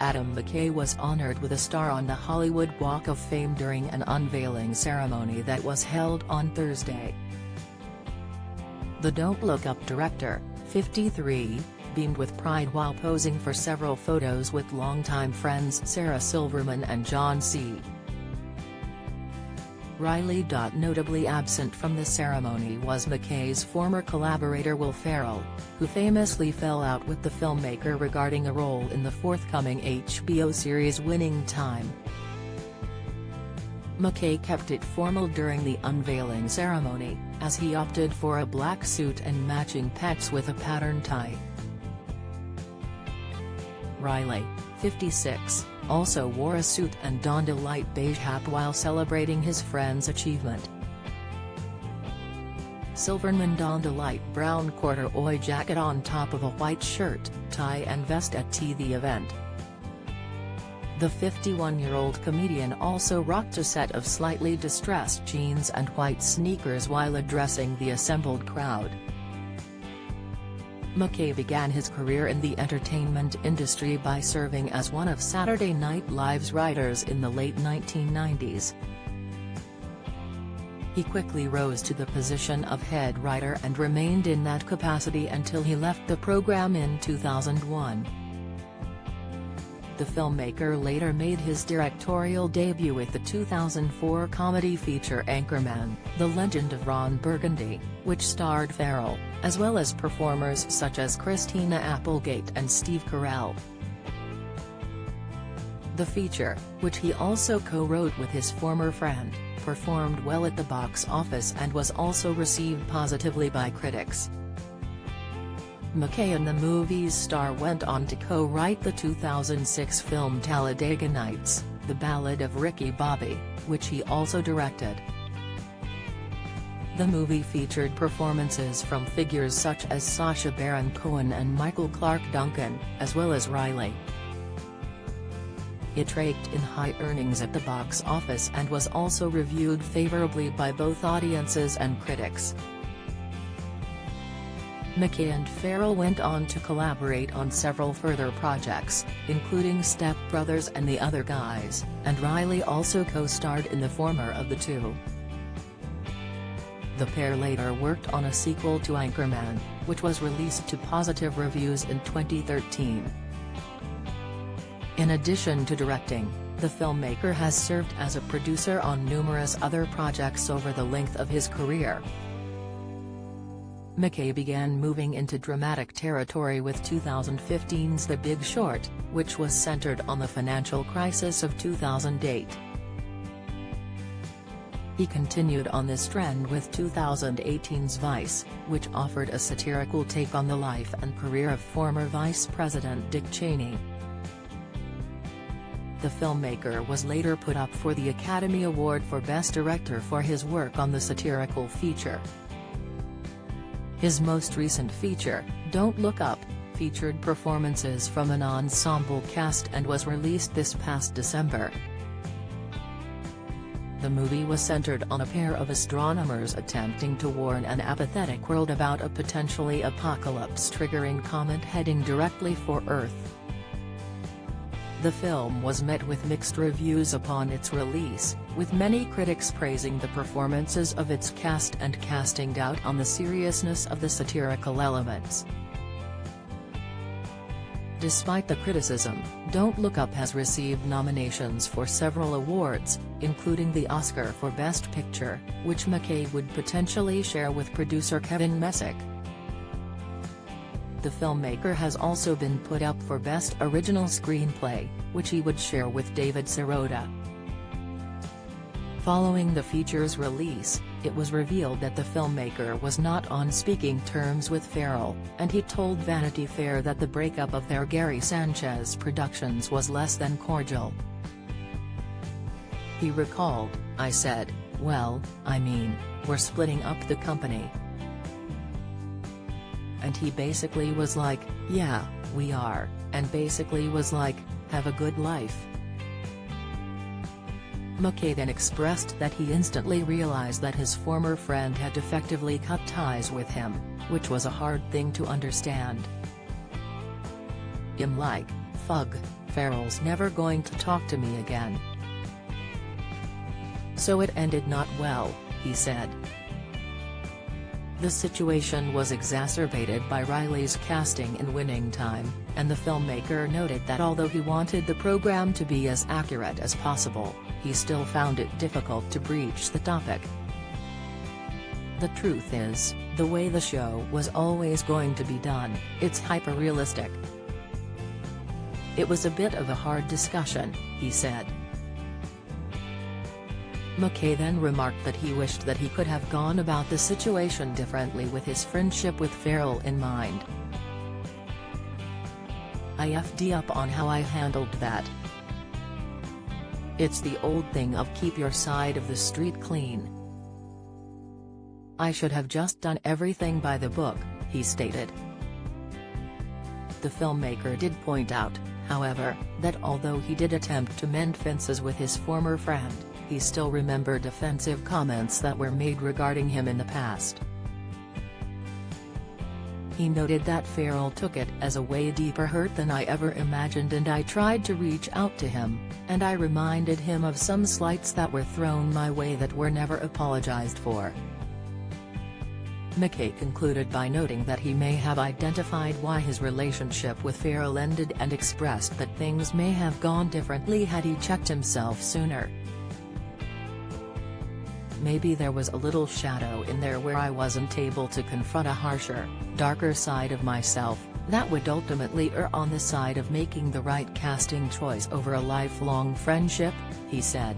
Adam McKay was honored with a star on the Hollywood Walk of Fame during an unveiling ceremony that was held on Thursday. The Don't Look Up director, 53, beamed with pride while posing for several photos with longtime friends Sarah Silverman and John C. Reilly. Notably absent from the ceremony was McKay's former collaborator Will Ferrell, who famously fell out with the filmmaker regarding a role in the forthcoming HBO series Winning Time. McKay kept it formal during the unveiling ceremony, as he opted for a black suit and matching pants with a patterned tie. Reilly, 56, also wore a suit and donned a light beige hat while celebrating his friend's achievement. Silverman donned a light brown corduroy jacket on top of a white shirt, tie and vest at the event. The 51-year-old comedian also rocked a set of slightly distressed jeans and white sneakers while addressing the assembled crowd. McKay began his career in the entertainment industry by serving as one of Saturday Night Live's writers in the late 1990s. He quickly rose to the position of head writer and remained in that capacity until he left the program in 2001. The filmmaker later made his directorial debut with the 2004 comedy feature Anchorman: The Legend of Ron Burgundy, which starred Ferrell, as well as performers such as Christina Applegate and Steve Carell. The feature, which he also co-wrote with his former friend, performed well at the box office and was also received positively by critics. McKay and the movie's star went on to co-write the 2006 film Talladega Nights: The Ballad of Ricky Bobby, which he also directed. The movie featured performances from figures such as Sacha Baron Cohen and Michael Clarke Duncan, as well as Reilly. It raked in high earnings at the box office and was also reviewed favorably by both audiences and critics. McKay and Ferrell went on to collaborate on several further projects, including Step Brothers and The Other Guys, and Reilly also co-starred in the former of the two. The pair later worked on a sequel to Anchorman, which was released to positive reviews in 2013. In addition to directing, the filmmaker has served as a producer on numerous other projects over the length of his career. McKay began moving into dramatic territory with 2015's The Big Short, which was centered on the financial crisis of 2008. He continued on this trend with 2018's Vice, which offered a satirical take on the life and career of former Vice President Dick Cheney. The filmmaker was later put up for the Academy Award for Best Director for his work on the satirical feature. His most recent feature, Don't Look Up, featured performances from an ensemble cast and was released this past December. The movie was centered on a pair of astronomers attempting to warn an apathetic world about a potentially apocalypse-triggering comet heading directly for Earth. The film was met with mixed reviews upon its release, with many critics praising the performances of its cast and casting doubt on the seriousness of the satirical elements. Despite the criticism, Don't Look Up has received nominations for several awards, including the Oscar for Best Picture, which McKay would potentially share with producer Kevin Messick. The filmmaker has also been put up for Best Original Screenplay, which he would share with David Sirota. Following the feature's release, it was revealed that the filmmaker was not on speaking terms with Ferrell, and he told Vanity Fair that the breakup of their Gary Sanchez Productions was less than cordial. He recalled, "I said, well, I mean, we're splitting up the company. And he basically was like, yeah, we are, and basically was like, have a good life." McKay then expressed that he instantly realized that his former friend had effectively cut ties with him, which was a hard thing to understand. "I'm like, fug, "Farrell's never going to talk to me again." "So it ended not well," he said. The situation was exacerbated by Riley's casting in Winning Time, and the filmmaker noted that although he wanted the program to be as accurate as possible, he still found it difficult to breach the topic. "The truth is, the way the show was always going to be done, it's hyper-realistic. It was a bit of a hard discussion," he said. McKay then remarked that he wished that he could have gone about the situation differently with his friendship with Farrell in mind. "I f'd up on how I handled that. It's the old thing of keep your side of the street clean. I should have just done everything by the book," he stated. The filmmaker did point out, however, that although he did attempt to mend fences with his former friend, he still remembered offensive comments that were made regarding him in the past. He noted that Farrell took it as a way deeper hurt than I ever imagined, and I tried to reach out to him, and I reminded him of some slights that were thrown my way that were never apologized for. McKay concluded by noting that he may have identified why his relationship with Farrell ended and expressed that things may have gone differently had he checked himself sooner. "Maybe there was a little shadow in there where I wasn't able to confront a harsher, darker side of myself, that would ultimately err on the side of making the right casting choice over a lifelong friendship," he said.